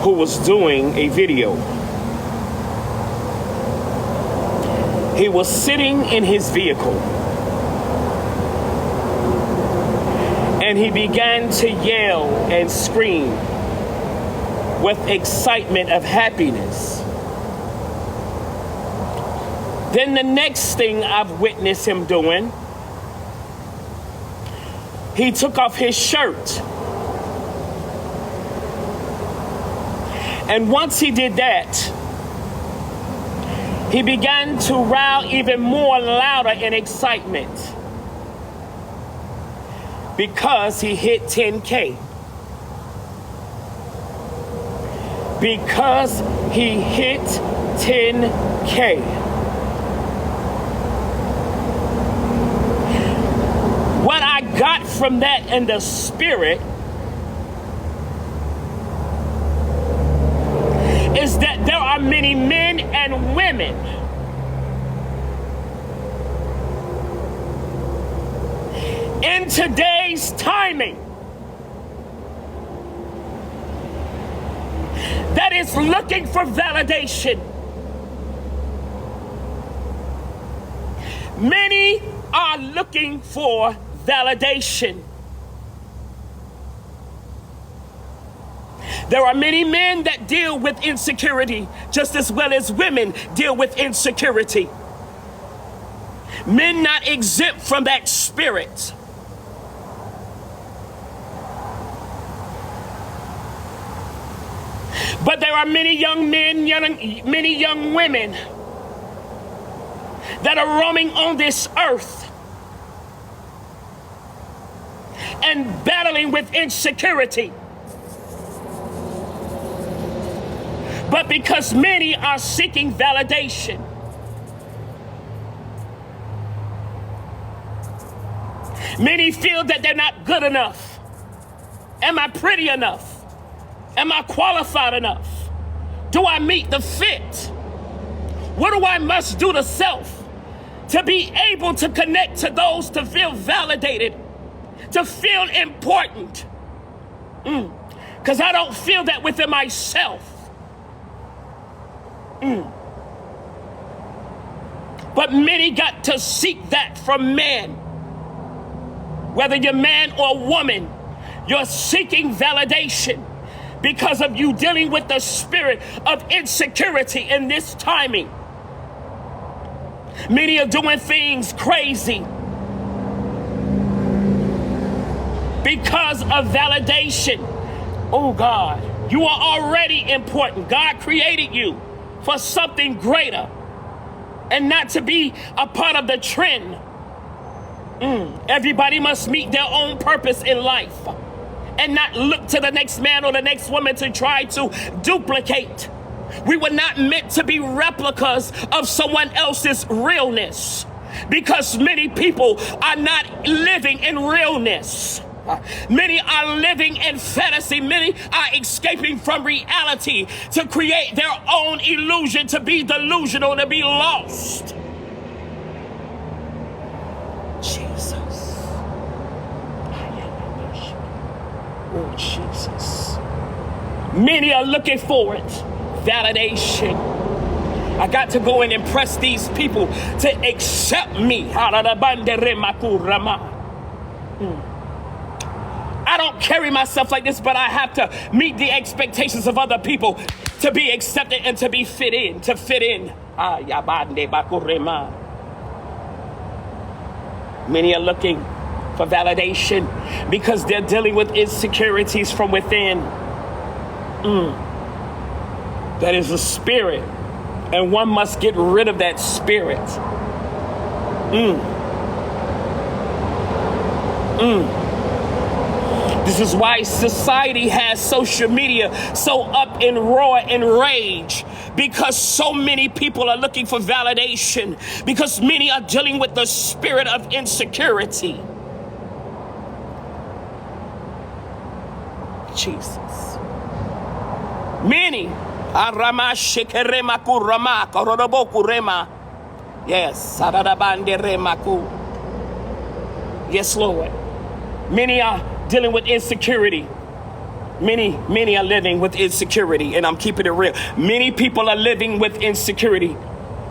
who was doing a video. He was sitting in his vehicle and he began to yell and scream with excitement of happiness. Then the next thing I've witnessed him doing, he took off his shirt. And once he did that, he began to roar even more louder in excitement because he hit 10K. Because he hit 10K. What I got from that in the spirit is that there are many men and women in today's timing that is looking for validation. Many are looking for validation. There are many men that deal with insecurity just as well as women deal with insecurity. Men not exempt from that spirit. But there are many young men, many young women that are roaming on this earth and battling with insecurity. But because many are seeking validation, many feel that they're not good enough. Am I pretty enough? Am I qualified enough? Do I meet the fit? What do I must do to self to be able to connect to those, to feel validated, to feel important? Because I don't feel that within myself. But many got to seek that from men. Whether you're man or woman, you're seeking validation because of you dealing with the spirit of insecurity in this timing. Many are doing things crazy because of validation. Oh God, you are already important. God created you for something greater and not to be a part of the trend. Everybody must meet their own purpose in life and not look to the next man or the next woman to try to duplicate. We were not meant to be replicas of someone else's realness because many people are not living in realness. Many are living in fantasy. Many are escaping from reality to create their own illusion, to be delusional, to be lost. Jesus. Oh, Jesus. Many are looking for it. Validation. I got to go and impress these people to accept me. I don't carry myself like this, but I have to meet the expectations of other people to be accepted and to be fit in, to fit in. Many are looking for validation because they're dealing with insecurities from within. That is a spirit, and one must get rid of that spirit. This is why society has social media so up in roar and rage, because so many people are looking for validation, because many are dealing with the spirit of insecurity. Jesus. Many. Yes. Yes, Lord. Many are dealing with insecurity Many are living with insecurity, and I'm keeping it real. Many people are living with insecurity,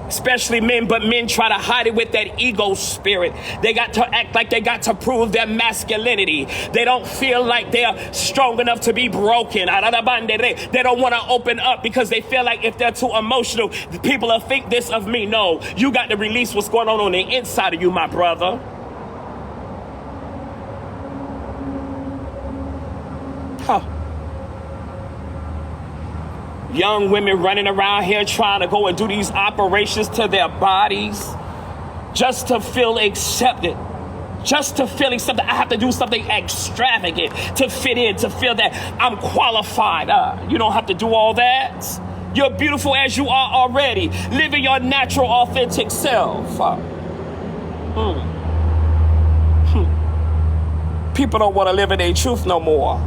especially men, but men try to hide it with that ego spirit. They got to act like they got to prove their masculinity. They don't feel like they're strong enough to be broken. They don't want to open up because they feel like if they're too emotional, people will think this of me. No, you got to release what's going on the inside of you, my brother. Huh. Young women running around here trying to go and do these operations to their bodies just to feel accepted. Just to feel accepted. I have to do something extravagant to fit in, to feel that I'm qualified. You don't have to do all that. You're beautiful as you are already. Living your natural, authentic self. People don't want to live in their truth no more.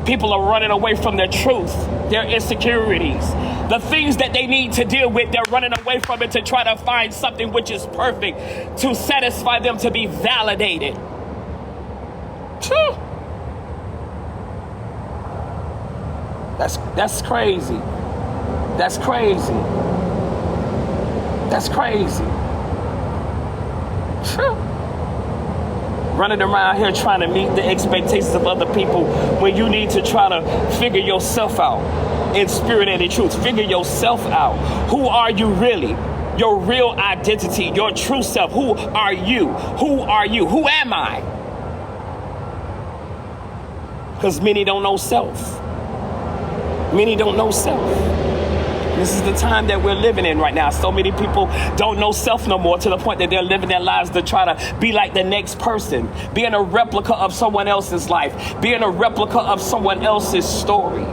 People are running away from their truth, their insecurities, the things that they need to deal with. They're running away from it to try to find something which is perfect to satisfy them, to be validated. That's crazy. That's crazy. That's crazy. Running around here trying to meet the expectations of other people when you need to try to figure yourself out in spirit and in truth. Figure yourself out. Who are you really? Your real identity, your true self. Who are you? Who are you? Who am I? Because many don't know self. Many don't know self. This is the time that we're living in right now. So many people don't know self no more, to the point that they're living their lives to try to be like the next person, being a replica of someone else's life, being a replica of someone else's story.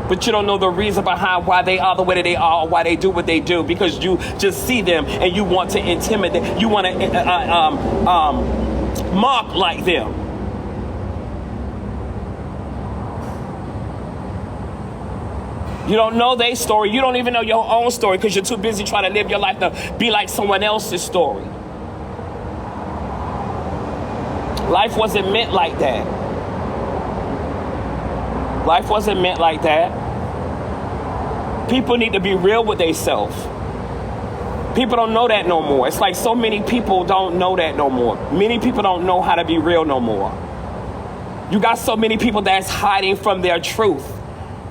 But you don't know the reason behind why they are the way that they are, or why they do what they do, because you just see them and you want to intimidate, you want to mock like them. You don't know their story. You don't even know your own story because you're too busy trying to live your life to be like someone else's story. Life wasn't meant like that. Life wasn't meant like that. People need to be real with themselves. People don't know that no more. It's like so many people don't know that no more. Many people don't know how to be real no more. You got so many people that's hiding from their truth.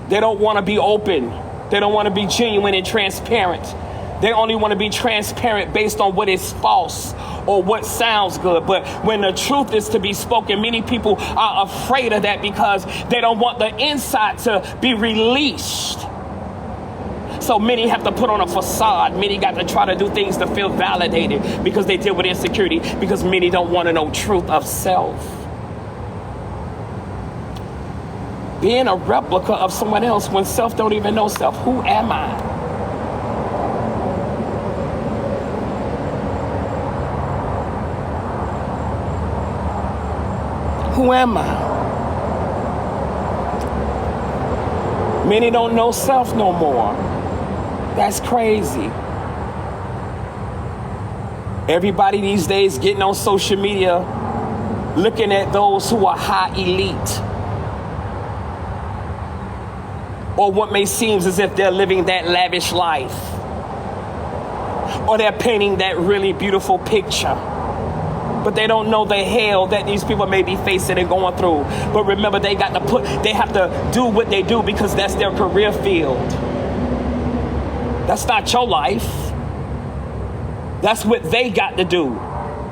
They don't want to be open. They don't want to be genuine and transparent. They only want to be transparent based on what is false or what sounds good. But when the truth is to be spoken, many people are afraid of that because they don't want the inside to be released. So many have to put on a facade. Many got to try to do things to feel validated because they deal with insecurity, because many don't want to know truth of self. Being a replica of someone else when self don't even know self. Who am I? Who am I? Many don't know self no more. That's crazy. Everybody these days getting on social media, looking at those who are high elite, or what may seem as if they're living that lavish life, or they're painting that really beautiful picture. But they don't know the hell that these people may be facing and going through. But remember, they have to do what they do because that's their career field. That's not your life. That's what they got to do.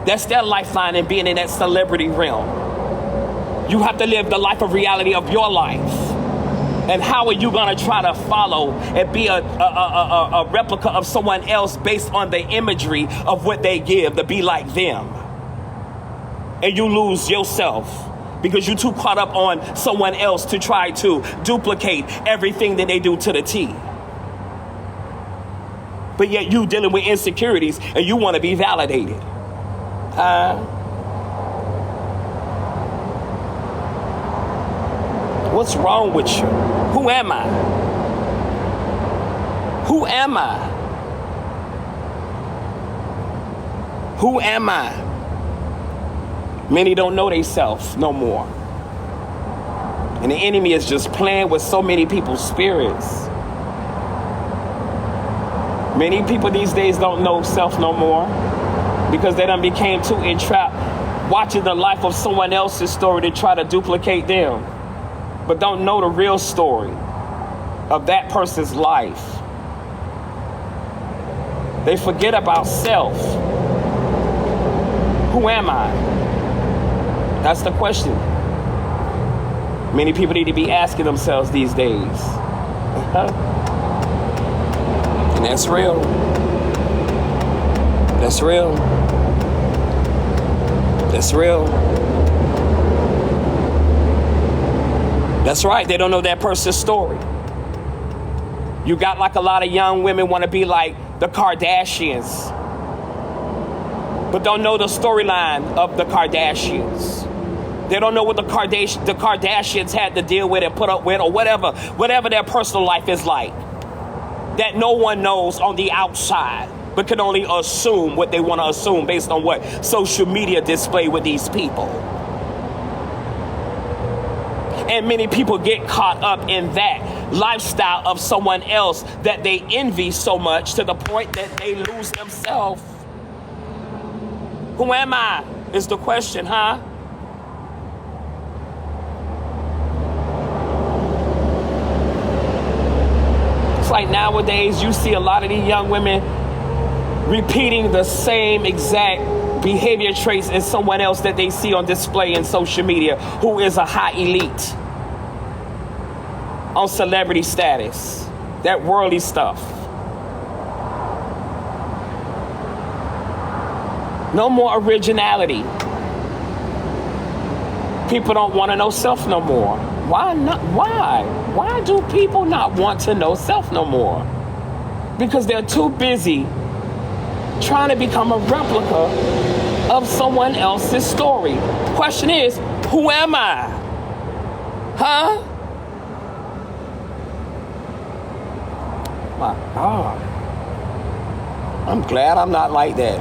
That's their lifeline in being in that celebrity realm. You have to live the life of reality of your life. And how are you going to try to follow and be a replica of someone else based on the imagery of what they give, to be like them? And you lose yourself because you're too caught up on someone else to try to duplicate everything that they do to the T. But yet you dealing with insecurities and you want to be validated. What's wrong with you? Who am I? Who am I? Who am I? Many don't know themselves no more. And the enemy is just playing with so many people's spirits. Many people these days don't know self no more because they done became too entrapped watching the life of someone else's story to try to duplicate them, but don't know the real story of that person's life. They forget about self. Who am I? That's the question many people need to be asking themselves these days. And that's real. That's real. That's real. That's right. They don't know that person's story. You got like a lot of young women want to be like the Kardashians, but don't know the storyline of the Kardashians. They don't know what the Kardashians had to deal with and put up with, or whatever their personal life is like, that no one knows on the outside, but can only assume what they want to assume based on what social media display with these people. And many people get caught up in that lifestyle of someone else that they envy so much to the point that they lose themselves. Who am I? Is the question, huh? It's like nowadays you see a lot of these young women repeating the same exact behavior traits as someone else that they see on display in social media who is a high elite on celebrity status, that worldly stuff. No more originality. People don't want to know self no more. Why not? Why do people not want to know self no more? Because they're too busy trying to become a replica of someone else's story. Question is, who am I? Huh? My God. I'm glad I'm not like that.